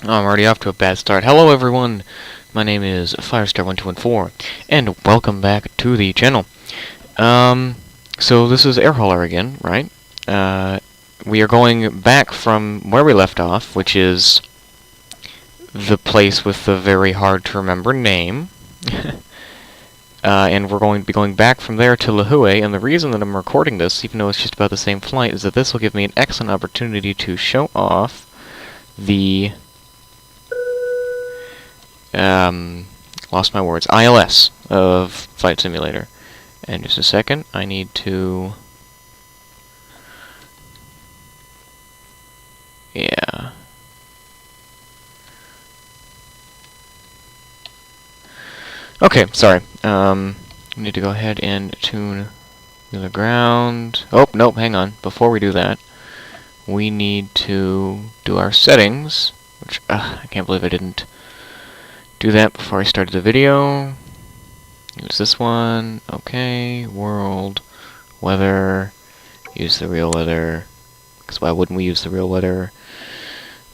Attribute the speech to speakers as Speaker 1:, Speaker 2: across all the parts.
Speaker 1: I'm already off to a bad start. Hello everyone, my name is Firestar1214, and welcome back to the channel. So this is Airhauler again, right? We are going back from where we left off, which is the place with the very hard to remember name. And we're going to be going back from there to Lihue, and the reason that I'm recording this, even though it's just about the same flight, is that this will give me an excellent opportunity to show off the lost my words, ILS of Flight Simulator. And just a second, I need to... Yeah. Okay, sorry. I need to go ahead and tune the ground. Oh, nope, hang on. Before we do that, we need to do our settings, which, I can't believe I didn't do that before I started the video. Use this one. Okay, world, weather, use the real weather, because why wouldn't we use the real weather?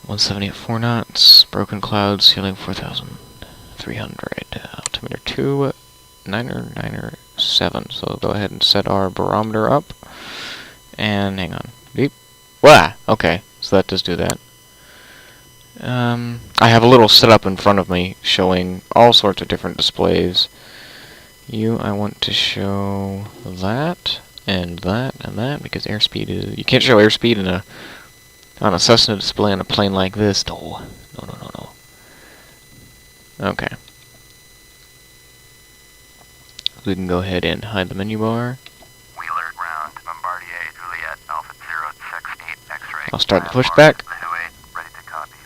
Speaker 1: 170 at 4 knots, broken clouds, ceiling 4,300, altimeter 2997, so go ahead and set our barometer up, and hang on, beep, wah, okay, so that does do that. I have a little setup in front of me showing all sorts of different displays. I want to show that, and that, and that, because airspeed is... You can't show airspeed on a Cessna display on a plane like this. No. Okay. We can go ahead and hide the menu bar.
Speaker 2: Wheeler ground, Bombardier, Juliet, Alpha 068, X-ray.
Speaker 1: I'll start the pushback.
Speaker 2: Ready to copy.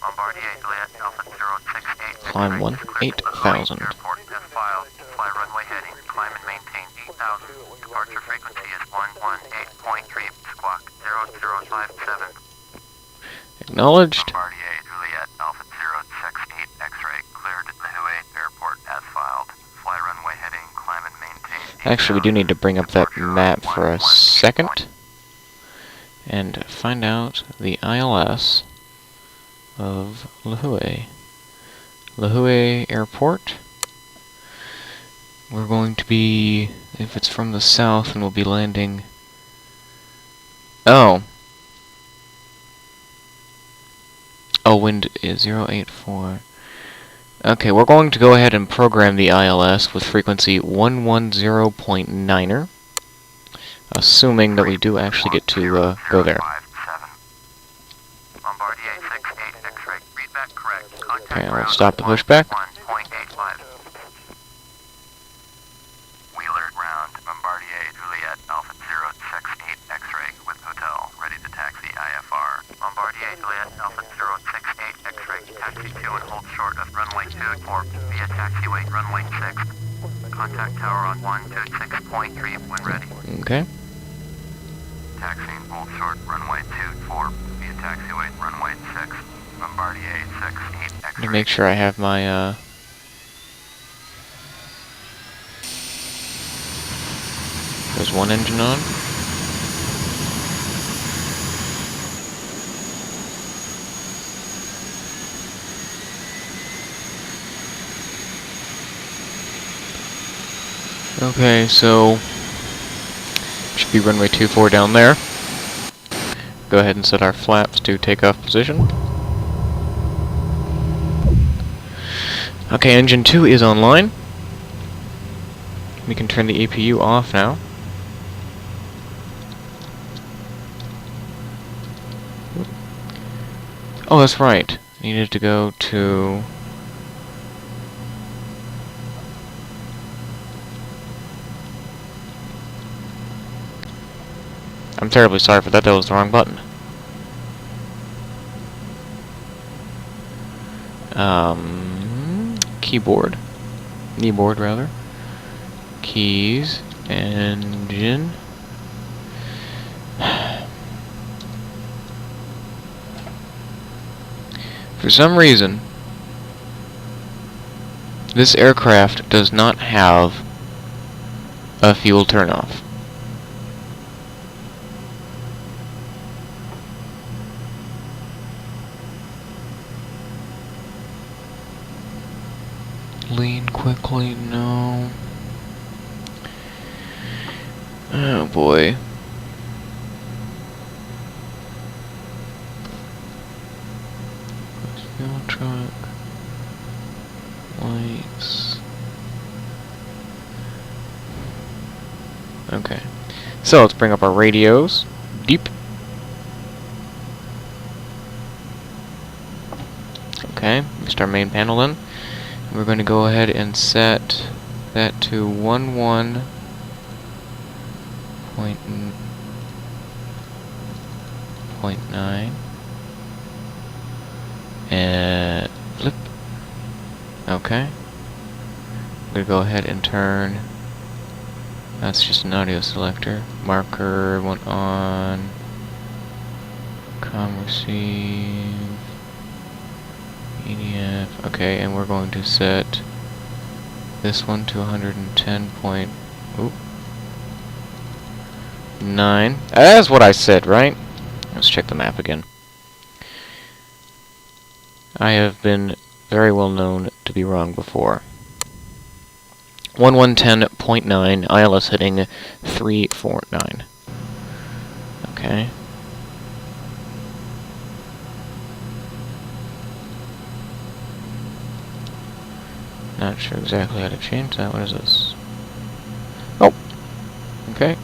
Speaker 2: Bombardier, Juliet, Alpha 068,
Speaker 1: Climb 18,000.
Speaker 2: Airport as filed. Fly runway heading. Climb and maintain 8,000. Departure frequency is 118.3. Squawk 0057.
Speaker 1: Acknowledged.
Speaker 2: Bombardier, Juliet, Alpha 068, X-ray. Cleared Lihue Airport as filed. Fly runway heading. Climb and maintain 8,000.
Speaker 1: Actually, we do need to bring up that map for a second and find out the ILS of Lihue. Lihue Airport. We're going to be, if it's from the south, and we'll be landing... Oh, wind is 084. Okay, we're going to go ahead and program the ILS with frequency 110.9er, assuming that we do actually get to go there. Okay, I'll stop the pushback.
Speaker 2: Wheeler ground, Bombardier, Juliet, Alpha 068, X-ray with hotel, ready to taxi IFR. Bombardier, Juliet, Alpha 068, X-ray, taxi 2 and hold short of runway 24 via taxiway runway 6. Contact tower on 126.3 when ready.
Speaker 1: Okay.
Speaker 2: Taxiing hold short runway 24 via taxiway runway 6. Bombardier 68, X-ray.
Speaker 1: Let me make sure I have my there's one engine on. Okay, so should be runway 24 down there. Go ahead and set our flaps to takeoff position. Okay, engine 2 is online. We can turn the APU off now. Oh, that's right. I needed to go to... I'm terribly sorry for that. That was the wrong button. Keyboard. Kneeboard, rather. Keys. Engine. For some reason, this aircraft does not have a fuel turnoff. Lean quickly, no. Oh boy. Fuel truck. Lights. Okay. So let's bring up our radios. Deep. Okay, we start main panel then. We're going to go ahead and set that to 11.9 and flip. Okay. I'm going to go ahead and turn. That's just an audio selector. Marker went on. Com receive. EDF. Okay, and we're going to set this one to 110.9. That's what I said, right? Let's check the map again. I have been very well known to be wrong before. 1110.9, ILS heading 349. Okay. Not sure exactly how to change that. What is this? Oh! Okay.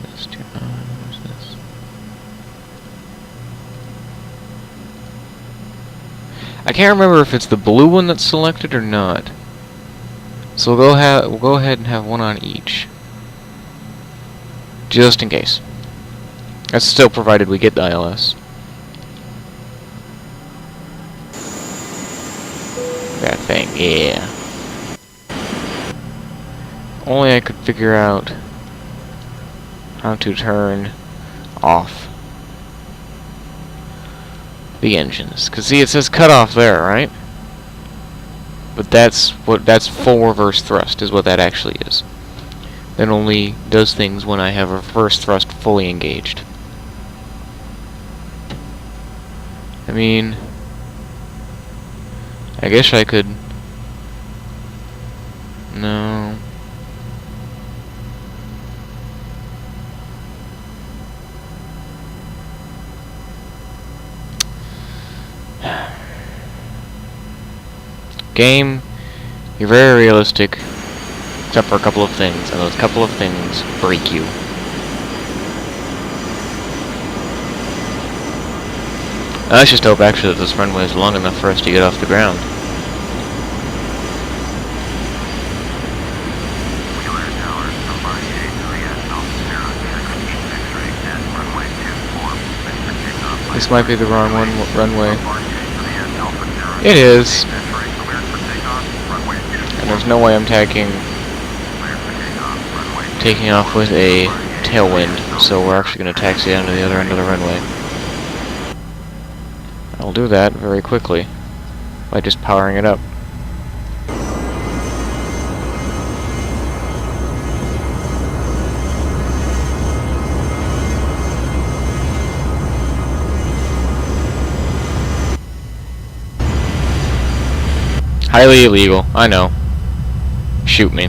Speaker 1: Let's turn on. What's this? I can't remember if it's the blue one that's selected or not. So we'll go ahead and have one on each. Just in case. That's still provided we get the ILS. That thing, yeah. Only I could figure out how to turn off the engines. Cause see, it says cut off there, right? But that's full reverse thrust is what that actually is. That only does things when I have reverse thrust fully engaged. I mean, I guess I could... No. Game, you're very realistic, except for a couple of things, and those couple of things break you. Let's just hope actually that this runway is long enough for us to get off the ground. This might be the wrong runway. It is. And there's no way I'm taking off with a tailwind, so we're actually going to taxi down to the other end of the runway. I'll do that very quickly by just powering it up. Highly illegal, I know. Shoot me.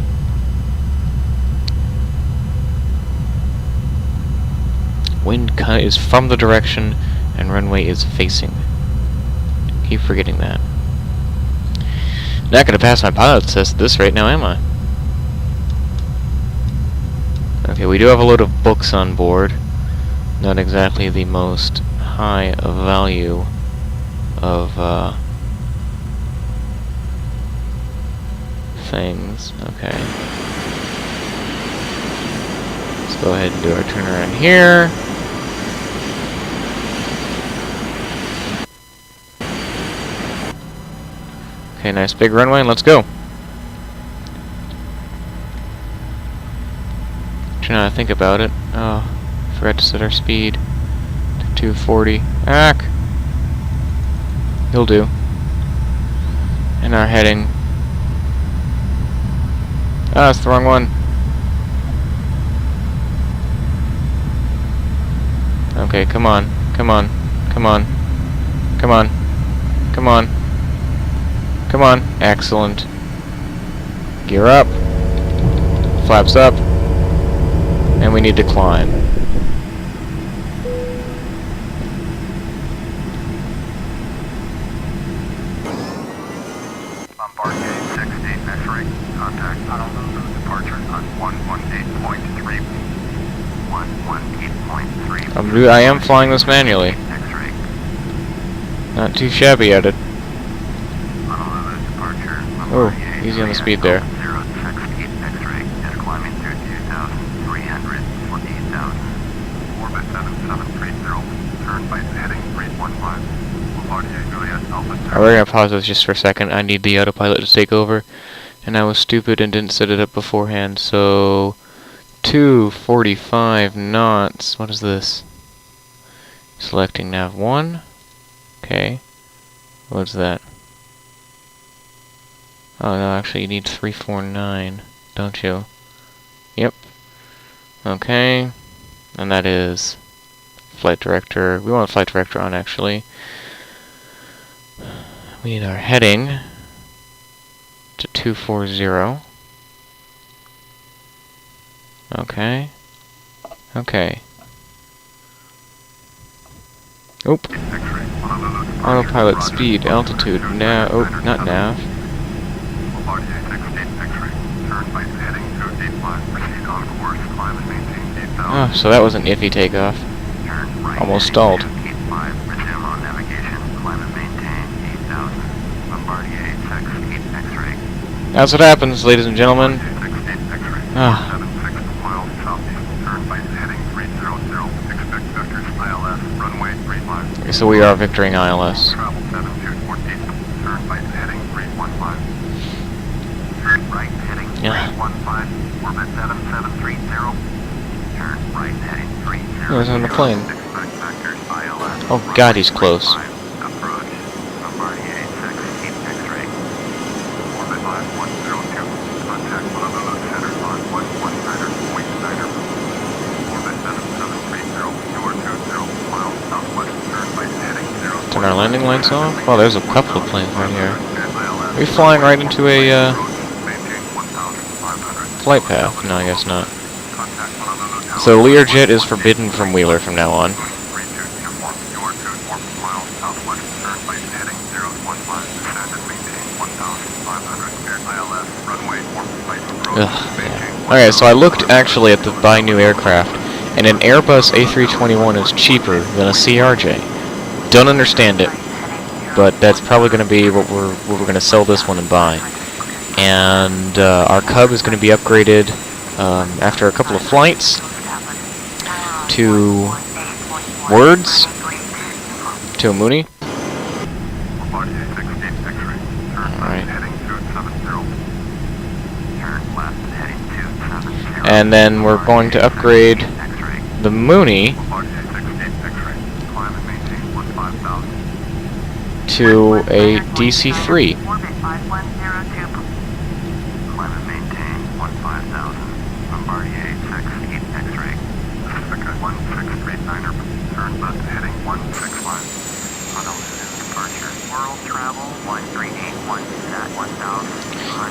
Speaker 1: Wind is from the direction and runway is facing. Keep forgetting that. Not gonna pass my pilot's test at this rate now, am I? Okay, we do have a load of books on board. Not exactly the most high of value of things. Okay. Let's go ahead and do our turnaround here. Okay, nice big runway, and let's go. Trying to think about it. Oh, forgot to set our speed to 240. Ack! He'll do. And our heading. Ah, it's the wrong one. Okay, come on, come on, come on. Come on. Come on. Come on. Excellent. Gear up. Flaps up. And we need to climb.
Speaker 2: Bombardier 68 X-ray. Contact Honolulu departure on 118.3. 118.3.
Speaker 1: I am flying this manually.
Speaker 2: X-ray.
Speaker 1: Not too shabby at it.
Speaker 2: Honolulu departure.
Speaker 1: Oh, easy on the speed there.
Speaker 2: 068 X-ray is climbing through 2,300, 48,000. Orbit 7730. Turn by heading 315. Bombardier Juliet Alpha.
Speaker 1: We're gonna pause this just for a second. I need the autopilot to take over, and I was stupid and didn't set it up beforehand. So, 245 knots. What is this? Selecting nav 1. Okay. What's that? Oh no, actually you need 349, don't you? Yep. Okay. And that is flight director. We want flight director on, actually. We need our heading to 240. Okay. Okay. Oop. Autopilot speed, altitude, nav. Oh, not nav.
Speaker 2: Bombardier 68 X-ray. Turn by heading 285. Proceed on course. Climb and maintain 8,000.
Speaker 1: Oh, so that was an iffy takeoff.
Speaker 2: Turn right.
Speaker 1: Almost stalled.
Speaker 2: 285. Resume on navigation. Climb and maintain 8,000. Bombardier 68 X-ray.
Speaker 1: That's what happens, ladies and gentlemen.
Speaker 2: 68 X-ray.
Speaker 1: Ah.
Speaker 2: 76 miles southeast. Turn by heading 300. Expect vectors ILS. Runway 35.
Speaker 1: So we are victoring ILS.
Speaker 2: Travel 7214. Turn by heading 315. Turn right heading
Speaker 1: Yeah.
Speaker 2: 315. Orbit 7730. Turn right heading 30.
Speaker 1: There's on the plane.
Speaker 2: Expect vectors ILS.
Speaker 1: Oh God, he's close.
Speaker 2: Approach. Bombardier 68 X-ray. Orbit 5102. Contact Honolulu Center on 119.9. Orbit 7730. You are 20 miles southwest. Turn by heading 0.
Speaker 1: Turn our landing lights off? Oh, there's a couple of planes right here. Are we flying right into a flight path? No, I guess not. So Learjet is forbidden from Wheeler from now on. Ugh. Okay, so I looked actually at the buy new aircraft, and an Airbus A321 is cheaper than a CRJ. Don't understand it, but that's probably going to be what we're going to sell this one and buy. And our Cub is going to be upgraded after a couple of flights to Words, to a Mooney. Alright. And then we're going to upgrade the Mooney to a DC-3.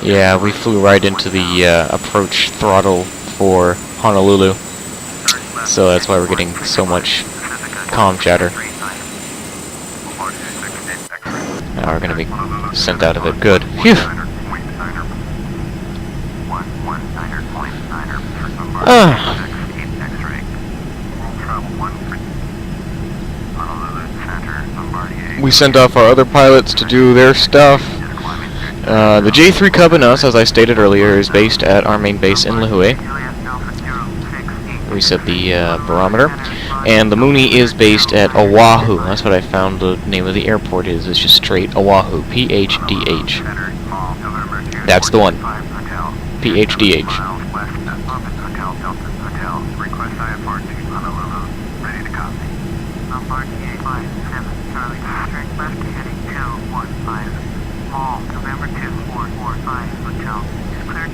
Speaker 1: Yeah, we flew right into the approach throttle for Honolulu, so that's why we're getting so much comm chatter. Now we're going to be sent out of it. Good. Phew! We sent off our other pilots to do their stuff. The J3 Cub and us, as I stated earlier, is based at our main base in Lihue. Reset the barometer. And the Mooney is based at Oahu. That's what I found the name of the airport is. It's just straight Oahu. PHDH. That's the one. PHDH.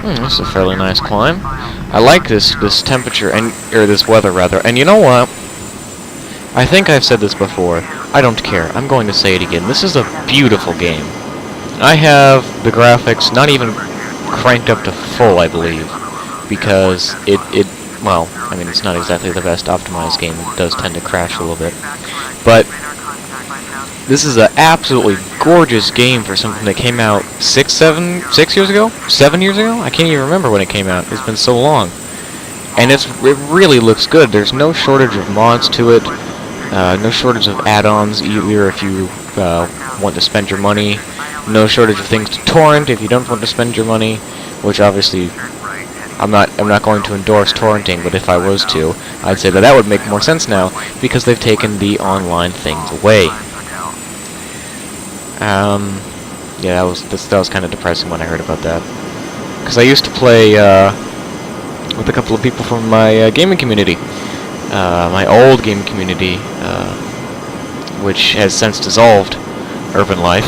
Speaker 1: This is a fairly nice climb. I like this temperature, or this weather rather. And you know what? I think I've said this before. I don't care. I'm going to say it again. This is a beautiful game. I have the graphics not even cranked up to full, I believe, because well, I mean, it's not exactly the best optimized game. It does tend to crash a little bit. But this is an absolutely gorgeous game for something that came out 6 years ago? 7 years ago? I can't even remember when it came out. It's been so long. And it really looks good. There's no shortage of mods to it. No shortage of add-ons either if you want to spend your money. No shortage of things to torrent if you don't want to spend your money, which obviously I'm not going to endorse torrenting, but if I was to, I'd say that would make more sense now because they've taken the online things away. Yeah, that was kind of depressing when I heard about that, because I used to play with a couple of people from my gaming community, my old gaming community, which has since dissolved, Urban Life.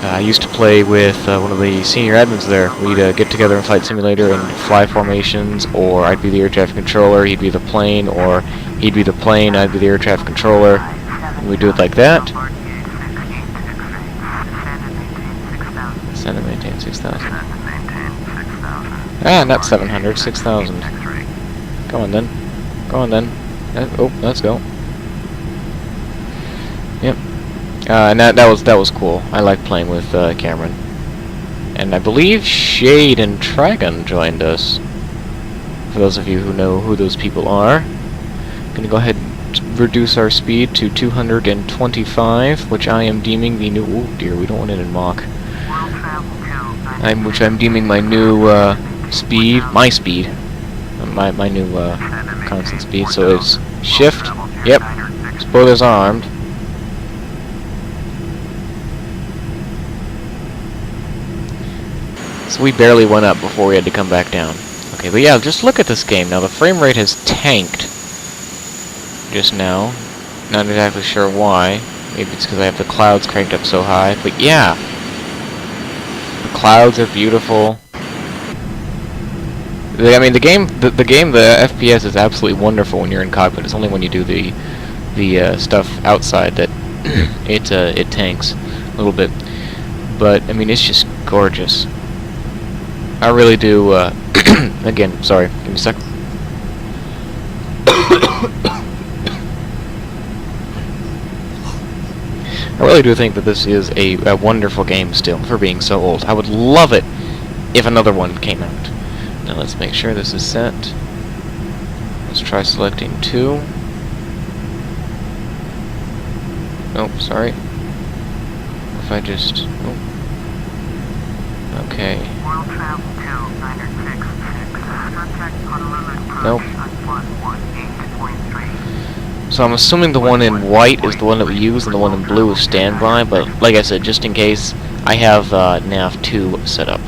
Speaker 1: I used to play with one of the senior admins there. We'd get together in Flight Simulator and fly formations, or I'd be the air traffic controller, he'd be the plane, or he'd be the plane, I'd be the air traffic controller. And we'd do it like that. Ascend and maintain 6,000. Ah, not 700, 6,000. Go on then. Go on then. Oh, let's go. Yep. And that was cool. I like playing with Cameron. And I believe Shade and Dragon joined us. For those of you who know who those people are. Gonna go ahead and reduce our speed to 225, which I am deeming the new... Oh dear, we don't want it in Mach. Which I'm deeming my new speed, my new constant speed. So it's shift. Yep. Spoilers armed. So we barely went up before we had to come back down. Okay, but yeah, just look at this game. Now the frame rate has tanked just now. Not exactly sure why. Maybe it's because I have the clouds cranked up so high. But yeah, the clouds are beautiful. I mean, the FPS is absolutely wonderful when you're in cockpit. It's only when you do the stuff outside that it tanks a little bit. But I mean, it's just gorgeous. I really do, again, sorry, give me a sec. I really do think that this is a wonderful game still, for being so old. I would love it if another one came out. Now let's make sure this is set. Let's try selecting 2. Oh, sorry. If I just... Oh. Okay. Nope. So I'm assuming the one in white is the one that we use, and the one in blue is standby, but like I said, just in case, I have nav 2 set up.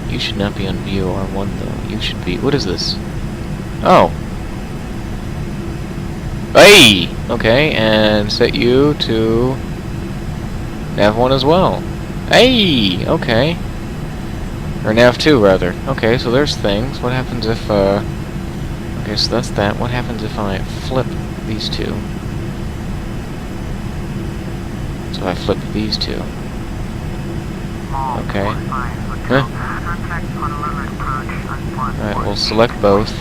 Speaker 1: You should not be on VOR1 though. You should be... What is this? Oh. Hey! Okay, and set you to nav 1 as well. Hey! Okay. Or nav 2, rather. Okay, so there's things. What happens if, okay, so that's that. What happens if I flip these two? So I flip these two. Okay. Huh? Alright, we'll select both.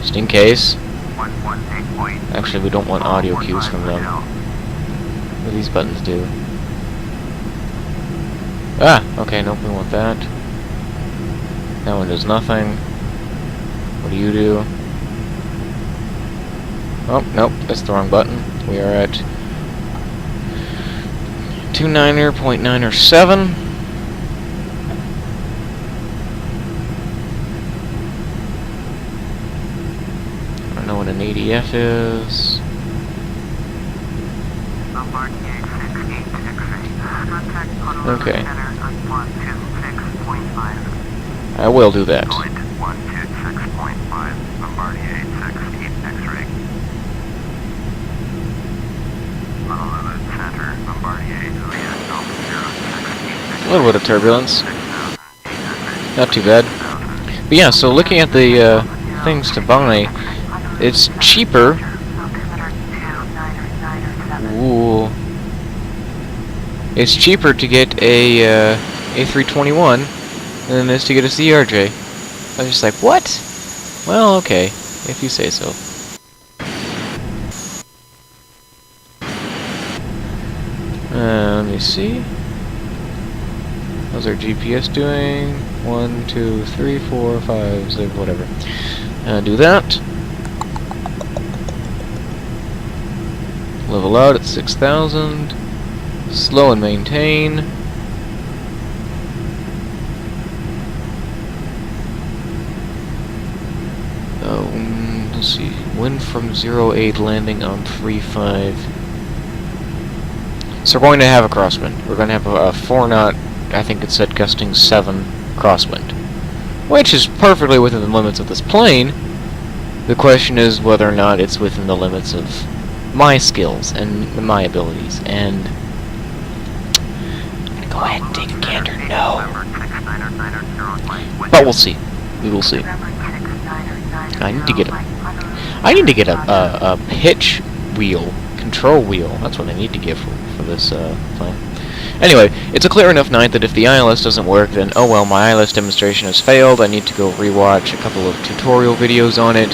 Speaker 1: Just in case. Actually, we don't want audio cues from them. What do these buttons do? Ah! Okay, nope, we want that. That one does nothing. What do you do? Oh, nope, that's the wrong button. We are at 29.907. I don't know what an ADF is. Okay. I will do that. A little bit of turbulence. Not too bad. But yeah, so looking at the things to buy, it's cheaper. Ooh. It's cheaper to get a A321 than it is to get a CRJ. I was just like, what? Well, okay, if you say so. Let me see. How's our GPS doing? 1, 2, 3, 4, 5, 6, whatever. Do that. Level out at 6,000. Slow and maintain. Let's see. Wind from 08 landing on 3.5. So we're going to have a crosswind. We're going to have a 4 knot, I think it said gusting 7 crosswind, which is perfectly within the limits of this plane. The question is whether or not it's within the limits of my skills and my abilities. And I'm gonna go ahead and take a gander. No, but we'll see. We will see. I need to get a pitch wheel, control wheel. That's what I need to get for this plane. Anyway, it's a clear enough night that if the ILS doesn't work, then oh well, my ILS demonstration has failed. I need to go rewatch a couple of tutorial videos on it.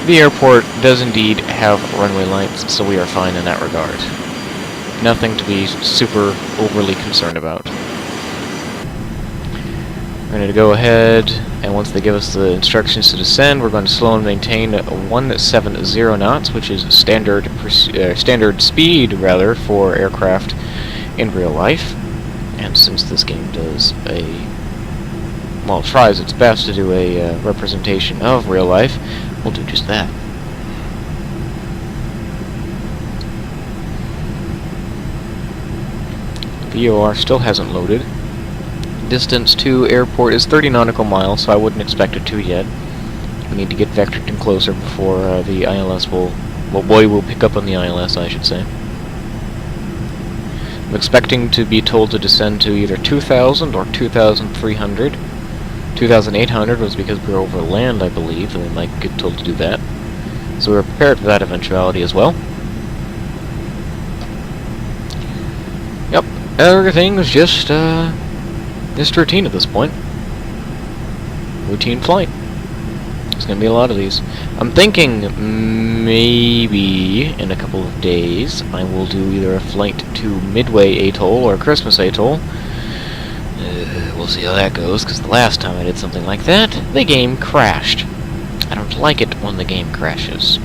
Speaker 1: The airport does indeed have runway lights, so we are fine in that regard. Nothing to be super overly concerned about. We're going to go ahead, and once they give us the instructions to descend, we're going to slow and maintain 170 knots, which is standard speed rather for aircraft in real life. And since this game does tries its best to do a representation of real life, we'll do just that. VOR still hasn't loaded. Distance to airport is 30 nautical miles, so I wouldn't expect it to yet. We need to get vectored in closer before the ILS will pick up on the ILS, I should say. I'm expecting to be told to descend to either 2,000 or 2,300. 2,800 was because we were over land, I believe, and we might get told to do that. So we're prepared for that eventuality as well. Yep, everything was just routine at this point. Routine flight. There's going to be a lot of these. I'm thinking maybe in a couple of days I will do either a flight to Midway Atoll or Christmas Atoll. We'll see how that goes, because the last time I did something like that, the game crashed. I don't like it when the game crashes.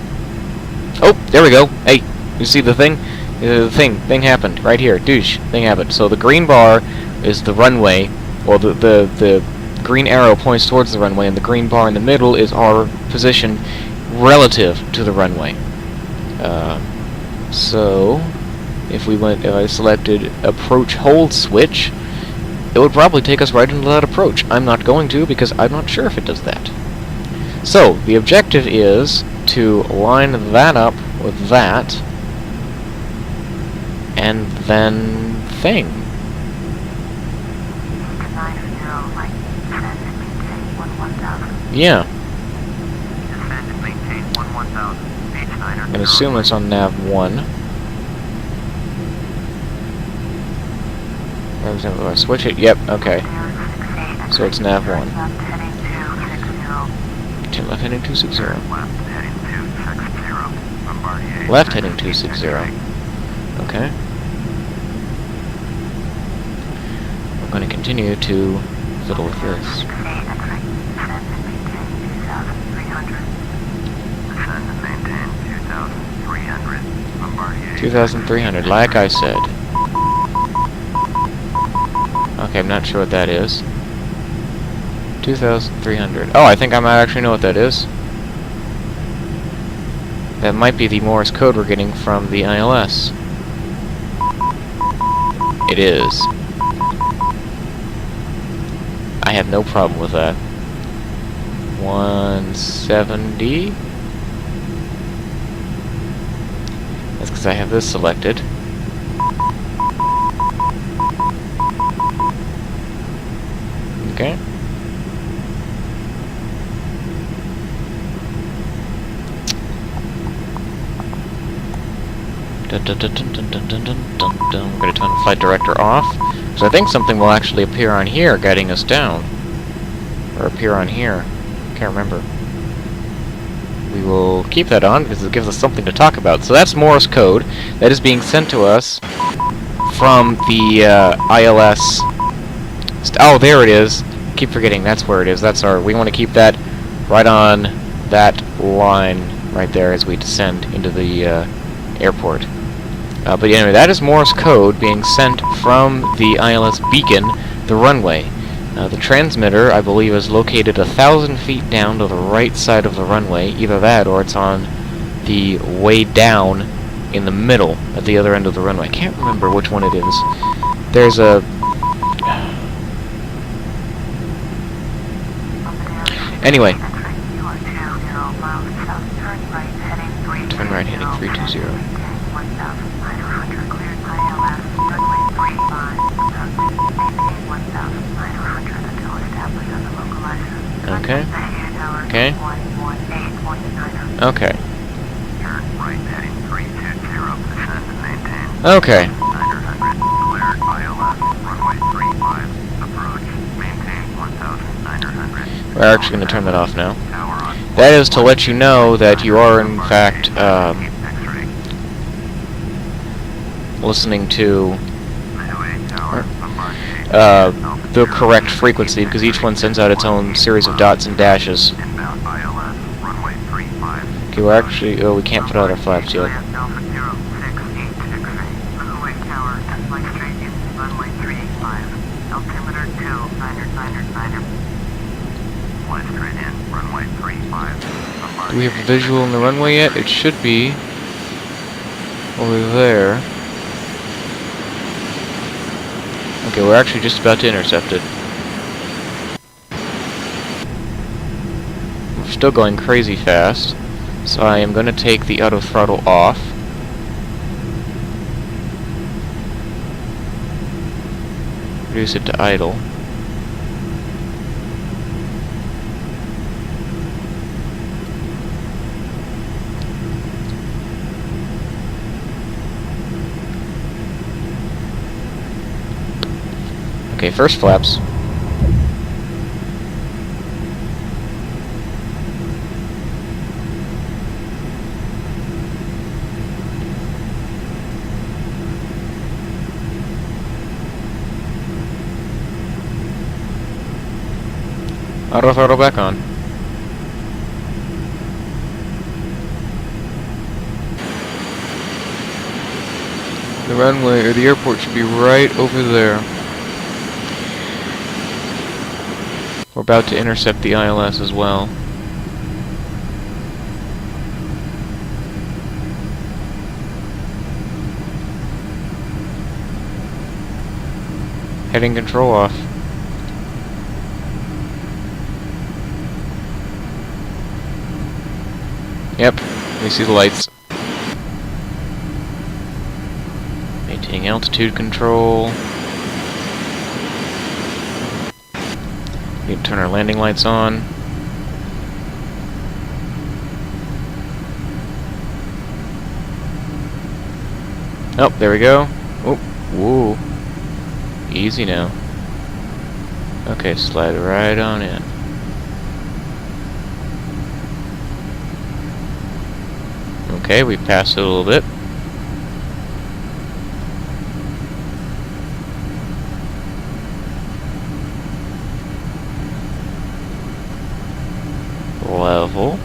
Speaker 1: Oh, there we go. Hey, you see the thing? The thing happened right here. Douche. Thing happened. So the green bar is the runway, or the green arrow points towards the runway, and the green bar in the middle is our position relative to the runway. So if I selected approach hold switch, it would probably take us right into that approach. I'm not going to, because I'm not sure if it does that. So the objective is to line that up with that, and then thing. Yeah. I'm gonna assume it's on nav 1. Do I switch it? Yep, okay. So it's nav 1. Turn left heading 260. Left heading 260. Okay. I'm going to continue to fiddle with this. 2,300, like I said. Okay, I'm not sure what that is. 2,300. Oh, I think I might actually know what that is. That might be the Morse code we're getting from the ILS. It is. I have no problem with that. 170. That's because I have this selected. Okay. Dun, dun, dun, dun, dun, dun, dun, dun, dun, dun. We're going to turn the flight director off. So I think something will actually appear on here guiding us down. Or appear on here. Can't remember. We will keep that on because it gives us something to talk about. So that's Morse code that is being sent to us from the ILS. Oh, there it is. Keep forgetting that's where it is. That's our. We want to keep that right on that line right there as we descend into the airport. But anyway, that is Morse code being sent from the ILS beacon, the runway. The transmitter, I believe, is located 1,000 feet down to the right side of the runway. Either that, or it's on the way down in the middle, at the other end of the runway. I can't remember which one it is. There's a... Anyway. Turn right heading 320. Okay. Okay. Okay. Okay. We're actually going to turn that off now. That is to let you know that you are, in fact, listening to the correct frequency, because each one sends out its own series of dots and dashes. Okay, we're actually... Oh, we can't put out our flaps yet. Do we have a visual in the runway yet? It should be over there. Okay, we're actually just about to intercept it. We're still going crazy fast, so I am going to take the auto throttle off. Reduce it to idle. Okay, first flaps. Auto throttle back on. The runway, or the airport, should be right over there. We're about to intercept the ILS as well. Heading control off. Yep, we see the lights. Maintaining altitude control. We can turn our landing lights on. Oh, there we go. Oh, whoa. Easy now. Okay, slide right on in. Okay, we passed it a little bit. Level.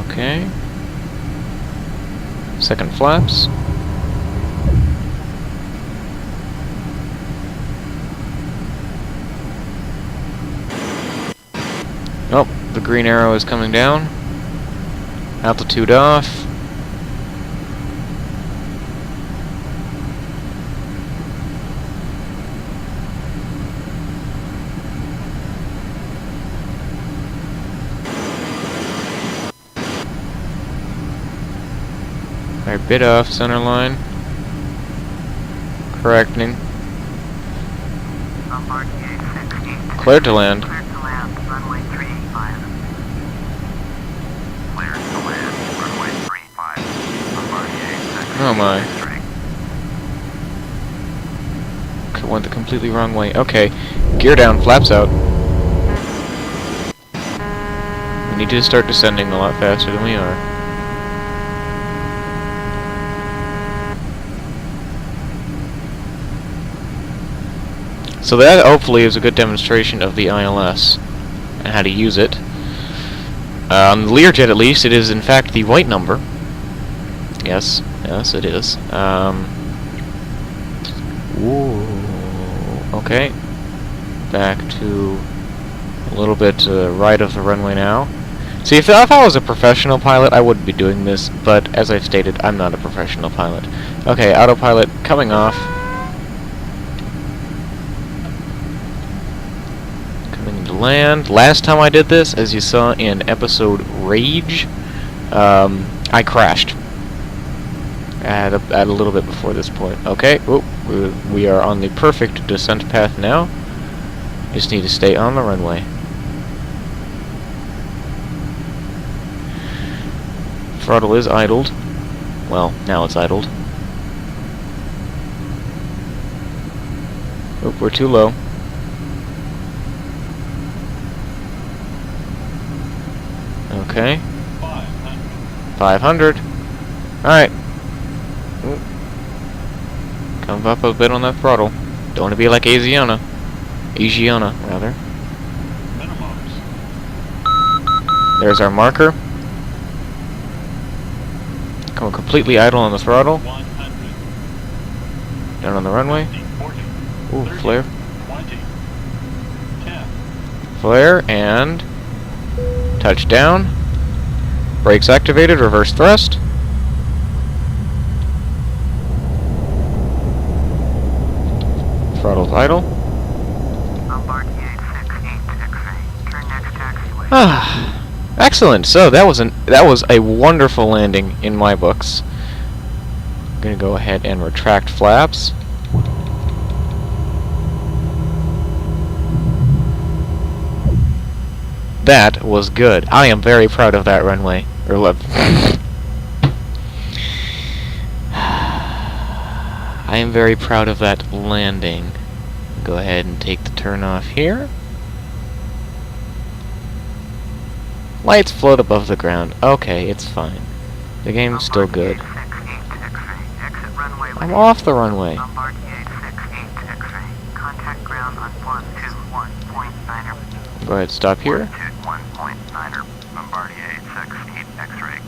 Speaker 1: Okay. Second flaps. Oh, the green arrow is coming down. Altitude off. We're a bit off center line. Correcting.
Speaker 2: Bombardier 68.
Speaker 1: Cleared to land.
Speaker 2: Cleared to land, runway 35. Cleared to land, runway 35. Bombardier 68.
Speaker 1: Oh my.
Speaker 2: X-ray.
Speaker 1: Went the completely wrong way. Okay. Gear down, flaps out. We need to start descending a lot faster than we are. So that hopefully is a good demonstration of the ILS and how to use it. On the Learjet at least, it is in fact the white number. Yes, yes it is. Ooh, okay. Back to a little bit right of the runway now. See, if I was a professional pilot, I wouldn't be doing this, but as I've stated, I'm not a professional pilot. Okay, autopilot coming off. Coming into land. Last time I did this, as you saw in episode Rage, I crashed. At a little bit before this point. Okay, oh, we are on the perfect descent path now. Just need to stay on the runway. Throttle is idled. Well, now it's idled. Oop, we're too low. Okay. 500. Alright. Come up a bit on that throttle. Don't want to be like Asiana. Asiana, rather. There's our marker. Going completely idle on the throttle. Down on the runway. Ooh, flare. Flare and touchdown. Brakes activated, reverse thrust. Throttle's idle.
Speaker 2: Bombardier 68 X-ray. Turn next taxiway.
Speaker 1: Ah, excellent. So that was a wonderful landing in my books. I'm gonna go ahead and retract flaps. That was good. I am very proud of that runway. I am very proud of that landing. Go ahead and take the turn off here. Lights float above the ground. Okay, it's fine. The game's still good. I'm off the runway.
Speaker 2: Bombardier 68 X-ray. Contact ground on 121.9er.
Speaker 1: Go ahead, stop here.
Speaker 2: 121.9er. Bombardier 68 X-ray.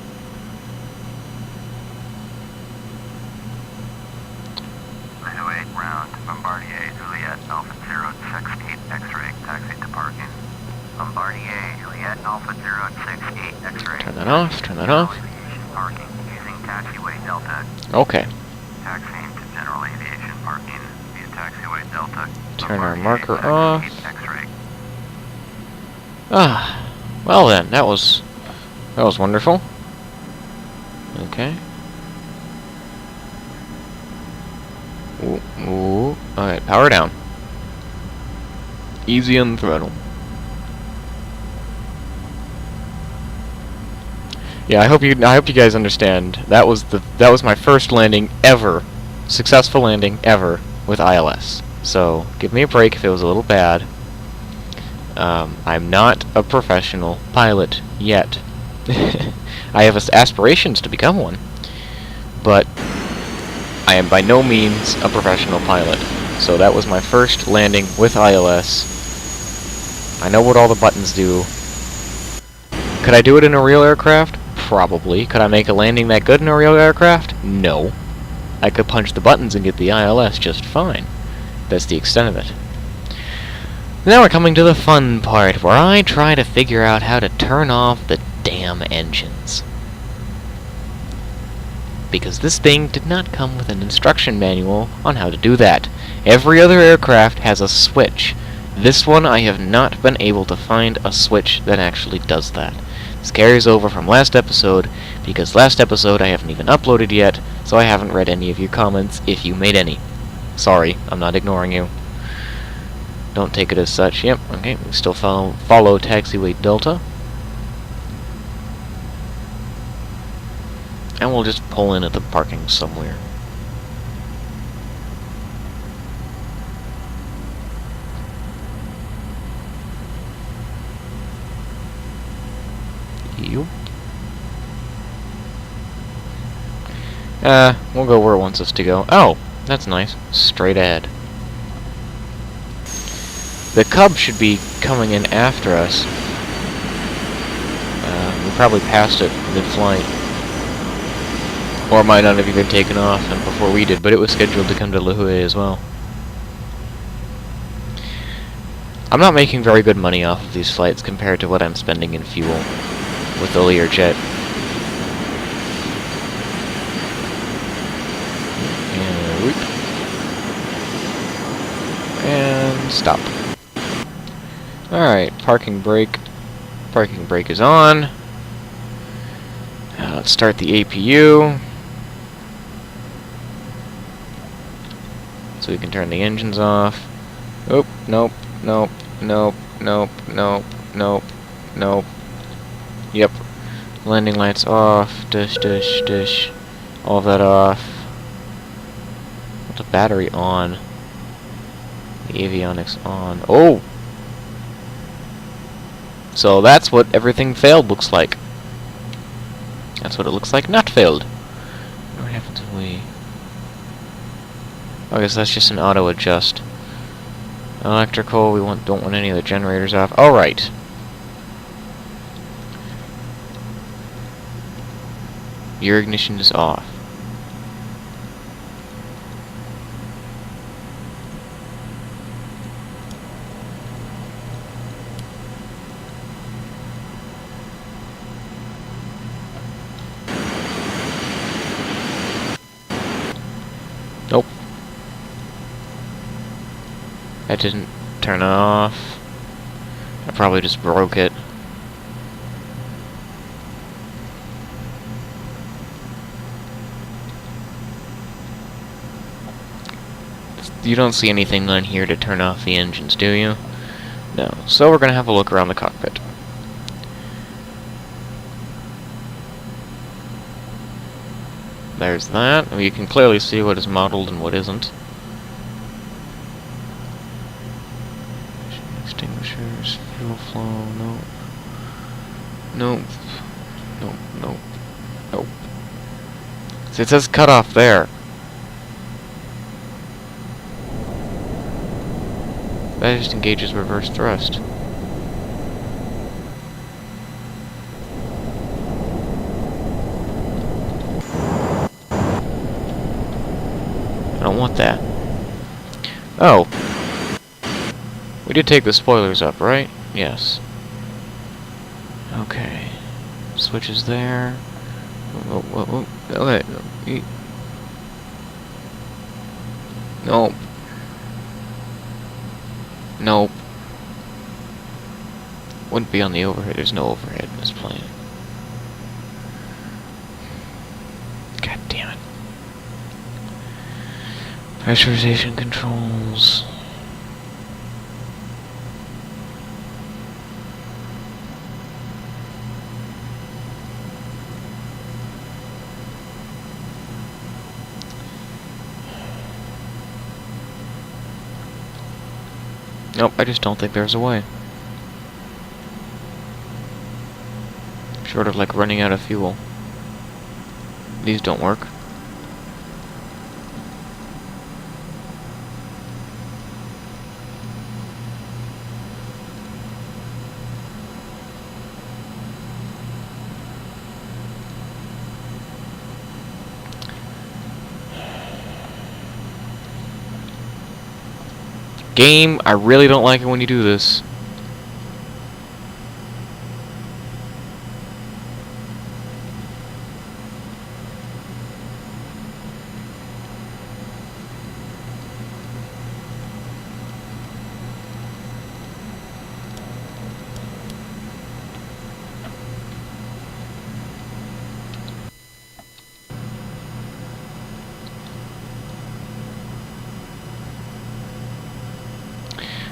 Speaker 2: Highway ground. Bombardier Juliet Alpha 068 X-ray. Taxi to parking. Bombardier Juliet Alpha 068 X-ray.
Speaker 1: Turn that off, turn that off.
Speaker 2: General aviation parking using taxiway Delta.
Speaker 1: Okay.
Speaker 2: Taxiing to general aviation parking via taxiway Delta.
Speaker 1: Turn our
Speaker 2: Bombardier
Speaker 1: marker off.
Speaker 2: 68 X-ray.
Speaker 1: Ah, well then, that was wonderful. Okay. Ooh. Alright, power down. Easy on the throttle. Yeah, I hope you guys understand. That was my first landing ever, successful landing ever with ILS. So give me a break if it was a little bad. I'm not a professional pilot yet. I have aspirations to become one, but I am by no means a professional pilot. So that was my first landing with ILS. I know what all the buttons do. Could I do it in a real aircraft? Probably. Could I make a landing that good in a real aircraft? No. I could punch the buttons and get the ILS just fine. That's the extent of it. Now we're coming to the fun part, where I try to figure out how to turn off the damn engines. Because this thing did not come with an instruction manual on how to do that. Every other aircraft has a switch. This one I have not been able to find a switch that actually does that. This carries over from last episode, because last episode I haven't even uploaded yet, so I haven't read any of your comments, if you made any. Sorry, I'm not ignoring you. Don't take it as such. Yep, okay, we still follow Taxiway Delta. And we'll just pull in at the parking somewhere. You? We'll go where it wants us to go. Oh, that's nice. Straight ahead. The Cub should be coming in after us. We probably passed it mid-flight. Or might not have even taken off and before we did, but it was scheduled to come to Lihue as well. I'm not making very good money off of these flights compared to what I'm spending in fuel with the Learjet. And whoop. And stop. Alright, parking brake. Parking brake is on. Let's start the APU. So we can turn the engines off. Oh, nope, nope, nope, nope, nope, nope, nope. Yep. Landing lights off. Dish, dish, dish. All of that off. The battery on. The avionics on. Oh! So that's what everything failed looks like. That's what it looks like not failed. What happens if we... I guess that's just an auto adjust. Electrical, we don't want any of the generators off. Alright. Your ignition is off. Nope. I didn't turn it off. I probably just broke it. You don't see anything on here to turn off the engines, do you? No. So we're gonna have a look around the cockpit. There's that. You can clearly see what is modeled and what isn't. Extinguishers, fuel flow, nope. Nope. Nope, nope. Nope. See, it says cut off there. That just engages reverse thrust. I don't want that. Oh. We did take the spoilers up, right? Yes. Okay. Switches there. Okay. Nope. Nope. Wouldn't be on the overhead. There's no overhead in this plane. God damn it. Pressurization controls. Nope, I just don't think there's a way. Short of like running out of fuel. These don't work. Game, I really don't like it when you do this.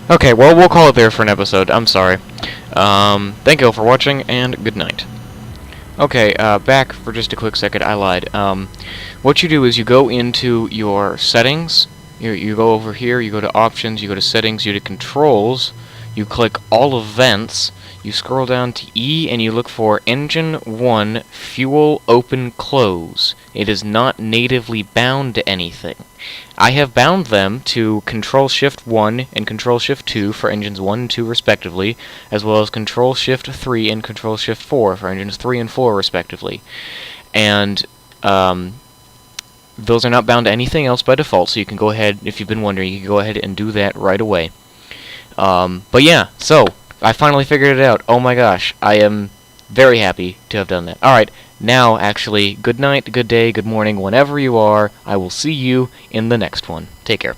Speaker 1: Okay, well, we'll call it there for an episode. I'm sorry. Thank you all for watching, and good night. Okay, back for just a quick second. I lied. What you do is you go into your settings. You go over here. You go to options. You go to settings. You go to controls. You click all events. You scroll down to E, and you look for Engine 1 Fuel Open Close. It is not natively bound to anything. I have bound them to Control-Shift-1 and Control-Shift-2 for engines 1 and 2 respectively, as well as Control-Shift-3 and Control-Shift-4 for engines 3 and 4 respectively. And those are not bound to anything else by default, so you can go ahead, if you've been wondering, you can go ahead and do that right away. But yeah, so, I finally figured it out. Oh my gosh, I am very happy to have done that. Alright, now, actually, good night, good day, good morning, whenever you are. I will see you in the next one. Take care.